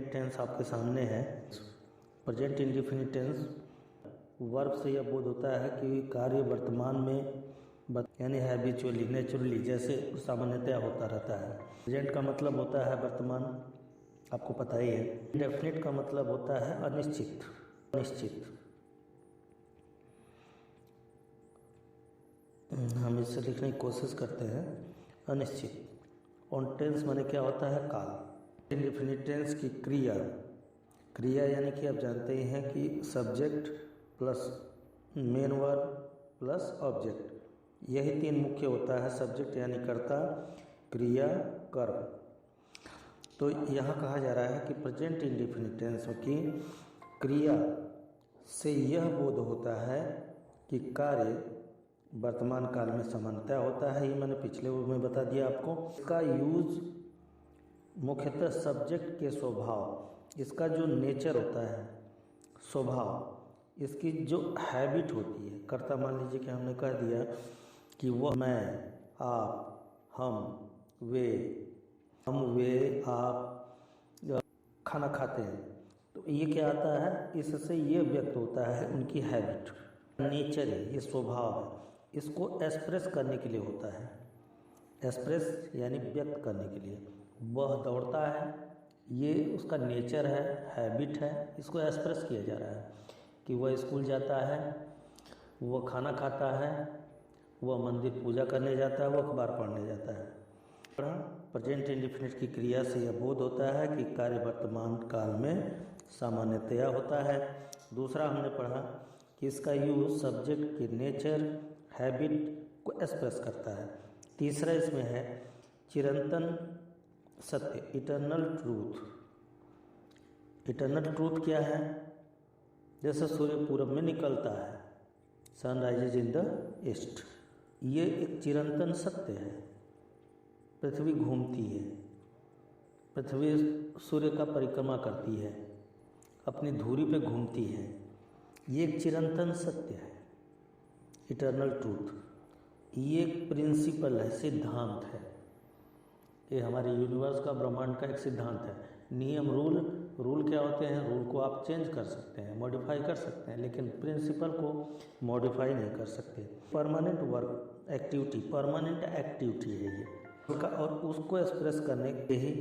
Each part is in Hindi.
इंडिफिनिट टेंस आपके सामने है। प्रेजेंट इंडिफिनिट टेंस वर्ब से यह बोध होता है कि कार्य वर्तमान में यानी हैबिचुअली, नेचुरली, जैसे सामान्यतया होता रहता है। प्रेजेंट का मतलब होता है वर्तमान, आपको पता ही है। इंडेफिनिट का मतलब होता है अनिश्चित, अनिश्चित। हम इसे लिखने की कोशिश करते हैं, अनिश्चित। ऑन टेंस माने क्या होता है, काल। इंडेफिनिट टेंस की क्रिया, क्रिया यानी कि आप जानते ही हैं कि subject plus main verb plus object, यही तीन मुख्य होता है। सब्जेक्ट यानी कर्ता, क्रिया, कर्म। तो यहाँ कहा जा रहा है कि प्रेजेंट इंडेफिनिट टेंस की क्रिया से यह बोध होता है कि कार्य वर्तमान काल में सामान्यतः होता है। ये मैंने पिछले वो में बता दिया आपको। इसका यूज मुख्यतः सब्जेक्ट के स्वभाव, इसका जो नेचर होता है, स्वभाव, इसकी जो हैबिट होती है। कर्ता मान लीजिए कि हमने कह दिया कि वह, मैं, आप, हम, वे, आप खाना खाते हैं, तो ये क्या आता है, इससे ये व्यक्त होता है उनकी हैबिट, नेचर है, ये स्वभाव है। इसको एक्सप्रेस करने के लिए होता है, एक्सप्रेस यानी व्यक्त करने के लिए। वह दौड़ता है, ये उसका नेचर है, हैबिट है, इसको एक्सप्रेस किया जा रहा है कि वह स्कूल जाता है, वह खाना खाता है, वह मंदिर पूजा करने जाता है, वह अखबार पढ़ने जाता है। प्रेजेंट इंडेफिनिट की क्रिया से यह बोध होता है कि कार्य वर्तमान काल में सामान्यतया होता है। दूसरा हमने पढ़ा कि इसका यूज सब्जेक्ट के नेचर, हैबिट को एक्सप्रेस करता है। तीसरा इसमें है चिरंतन सत्य, इटर्नल ट्रूथ। इटर्नल ट्रूथ क्या है, जैसे सूर्य पूरब में निकलता है, sun rises in the east, ये एक चिरंतन सत्य है। पृथ्वी घूमती है, पृथ्वी सूर्य का परिक्रमा करती है, अपनी धुरी पे घूमती है, ये एक चिरंतन सत्य है, इटर्नल ट्रूथ। ये एक प्रिंसिपल है, सिद्धांत है। ये हमारे यूनिवर्स का, ब्रह्मांड का एक सिद्धांत है। नियम, रूल क्या होते हैं, रूल को आप चेंज कर सकते हैं, मॉडिफाई कर सकते हैं, लेकिन प्रिंसिपल को मॉडिफाई नहीं कर सकते। Permanent work activity, permanent activity है ये, और उसको एक्सप्रेस करने के ही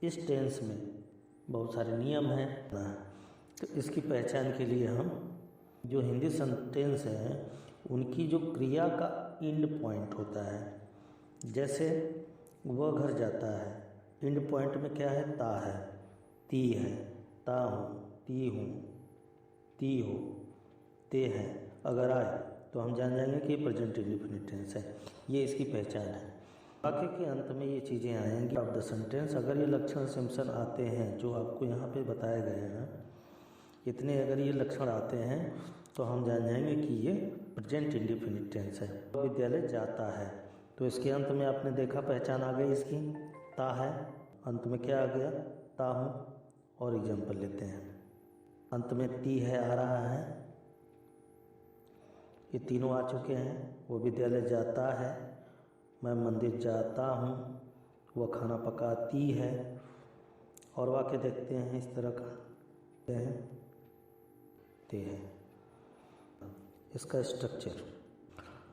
इस टेंस में बहुत सारे नियम हैं। तो इसकी पहचान के लिए हम जो हिंदी सेंटेंस हैं उनकी जो क्रिया का एंड पॉइंट होता है, जैसे वह घर जाता है, एंड पॉइंट में क्या है, ता है, ती है, ता हूँ, ती हूँ, ती हो, ते है। अगर आए तो हम जान जाएंगे कि प्रेजेंट इंडेफिनिट टेंस है। ये इसकी पहचान है। वाक्य के अंत में ये चीज़ें आएंगी ऑफ द सेंटेंस। अगर ये लक्षण सिम्पसन आते हैं जो आपको यहाँ पे बताए गए हैं, इतने अगर ये लक्षण आते हैं तो हम जान जाएंगे कि ये प्रेजेंट इंडेफिनिट टेंस है। विद्यालय जाता है, तो इसके अंत में आपने देखा पहचान आ गई इसकी, ता है, अंत में क्या आ गया, ता हूँ। और एग्जाम्पल लेते हैं, अंत में ती है आ रहा है, ये तीनों आ चुके हैं। वो विद्यालय जाता है, मैं मंदिर जाता हूँ, वह खाना पकाती है। और वाक्य देखते हैं इस तरह का ते है। इसका स्ट्रक्चर,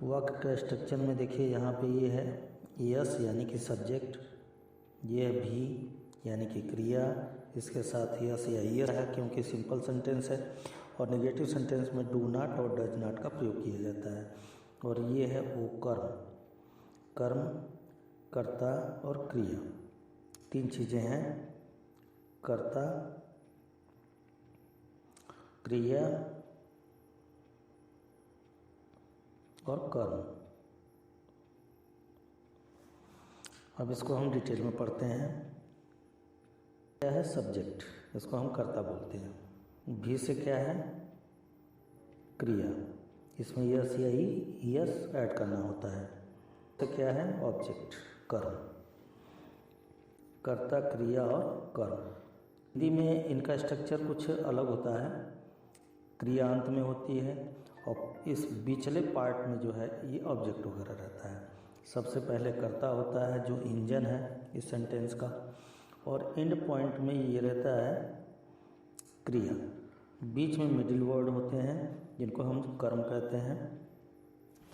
वाक्य का स्ट्रक्चर में देखिए यहाँ पे ये है यस यानी कि सब्जेक्ट, ये भी यानी कि क्रिया, इसके साथ यस या ईयर है क्योंकि सिंपल सेंटेंस है। और नेगेटिव सेंटेंस में डू नॉट और डज नॉट का प्रयोग किया जाता है। और ये है वो कर्म, कर्म, कर्ता और क्रिया, तीन चीज़ें हैं, कर्ता, क्रिया और कर्म। अब इसको हम डिटेल में पढ़ते हैं। क्या है सब्जेक्ट, इसको हम कर्ता बोलते हैं। भी से क्या है क्रिया, इसमें यस या यस ऐड करना होता है। तो क्या है ऑब्जेक्ट, कर्म, कर्ता, क्रिया और कर्म। हिंदी में इनका स्ट्रक्चर कुछ अलग होता है, क्रिया अंत में होती है और इस बीचले पार्ट में जो है ये ऑब्जेक्ट वगैरह रहता है। सबसे पहले कर्ता होता है जो इंजन है इस सेंटेंस का, और एंड पॉइंट में ये रहता है क्रिया। बीच में मिडिल वर्ड होते हैं जिनको हम कर्म कहते हैं।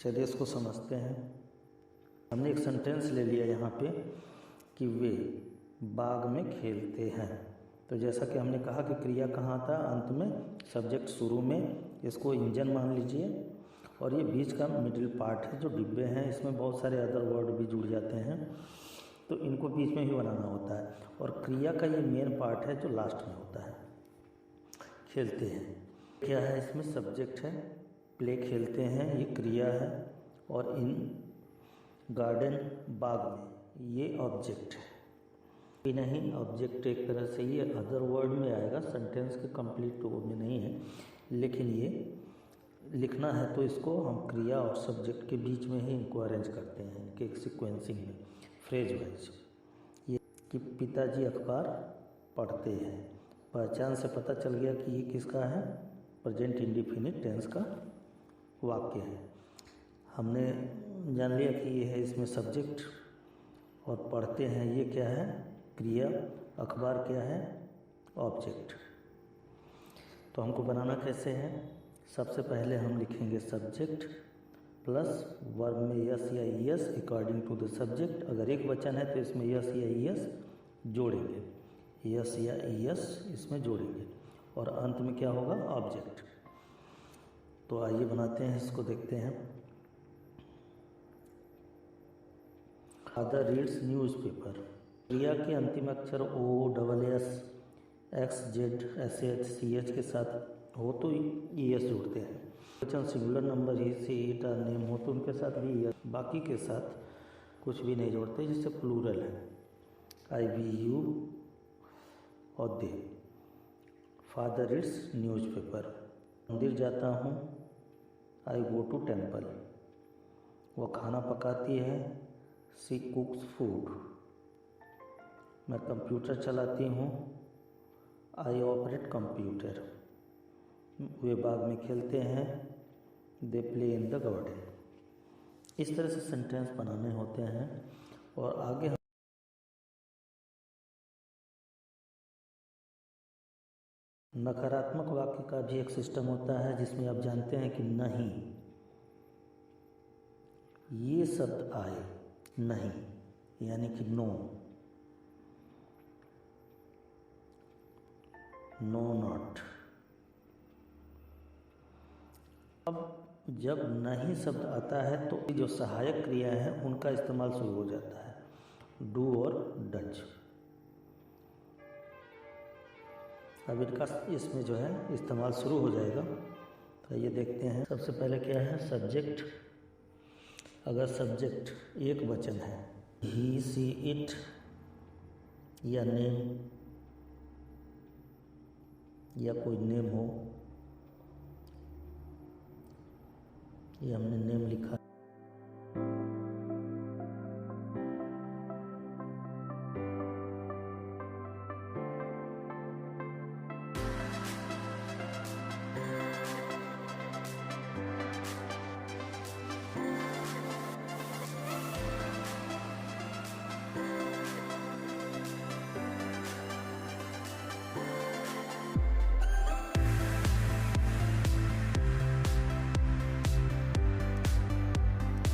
चलिए इसको समझते हैं। हमने एक सेंटेंस ले लिया यहाँ पे कि वे बाग में खेलते हैं। तो जैसा कि हमने कहा कि क्रिया कहाँ था, अंत में, सब्जेक्ट शुरू में, इसको इंजन मान लीजिए। और ये बीच का मिडिल पार्ट है जो डिब्बे हैं, इसमें बहुत सारे अदर वर्ड भी जुड़ जाते हैं, तो इनको बीच में ही बनाना होता है। और क्रिया का ये मेन पार्ट है जो लास्ट में होता है। खेलते हैं क्या है, इसमें सब्जेक्ट है, प्ले खेलते हैं ये क्रिया है, और इन गार्डन बाग में ये ऑब्जेक्ट है। ये नहीं, ऑब्जेक्ट एक तरह से ये अदर वर्ड में आएगा, सेंटेंस के कंप्लीट तो में नहीं है, लेकिन ये लिखना है तो इसको हम क्रिया और सब्जेक्ट के बीच में ही इनको अरेंज करते हैं, इनके सीक्वेंसिंग में, फ्रेज वाइज। ये कि पिताजी अखबार पढ़ते हैं, पहचान से पता चल गया कि ये किसका है, प्रेजेंट इंडेफिनिट टेंस का वाक्य है। हमने जान लिया कि ये है इसमें सब्जेक्ट, और पढ़ते हैं ये क्या है, क्रिया, अखबार क्या है, ऑब्जेक्ट। तो हमको बनाना कैसे है, सबसे पहले हम लिखेंगे सब्जेक्ट प्लस वर्ब में यस या ES according to the subject. अगर एक वचन है तो इसमें यस या ईएस जोड़ेंगे, यस या ईएस इसमें जोड़ेंगे, और अंत में क्या होगा, ऑब्जेक्ट। तो आइए बनाते हैं इसको, देखते हैं। Father reads newspaper. क्रिया के अंतिम अक्षर O, double S, X, Z, S H, C H के साथ हो तो ई एस जोड़ते हैं। वचन सिंगुलर नंबर ही से इट और नेम हो तो उनके साथ भी एस, बाकी के साथ कुछ भी नहीं जोड़ते, जिससे प्लूरल है, आई, वी, यू और दे। Father reads newspaper. मंदिर जाता हूँ, आई गो टू टेम्पल। वह खाना पकाती है, सी कुक्स फूड। मैं कंप्यूटर चलाती हूँ, आई ऑपरेट कंप्यूटर। वे बाग में खेलते हैं, they play in the garden. इस तरह से सेंटेंस बनाने होते हैं। और आगे नकारात्मक वाक्य का भी एक सिस्टम होता है, जिसमें आप जानते हैं कि नहीं, ये शब्द आए, नहीं यानी कि नो, नो नॉट। अब जब नहीं शब्द आता है तो जो सहायक क्रिया है उनका इस्तेमाल शुरू हो जाता है, डू और डच। अब इनका इसमें जो है इस्तेमाल शुरू हो जाएगा। तो ये देखते हैं। सबसे पहले क्या है, सब्जेक्ट। अगर सब्जेक्ट एक वचन है, ही, सी, इट या नेम या कोई नेम हो, ये हमने नेम लिखा।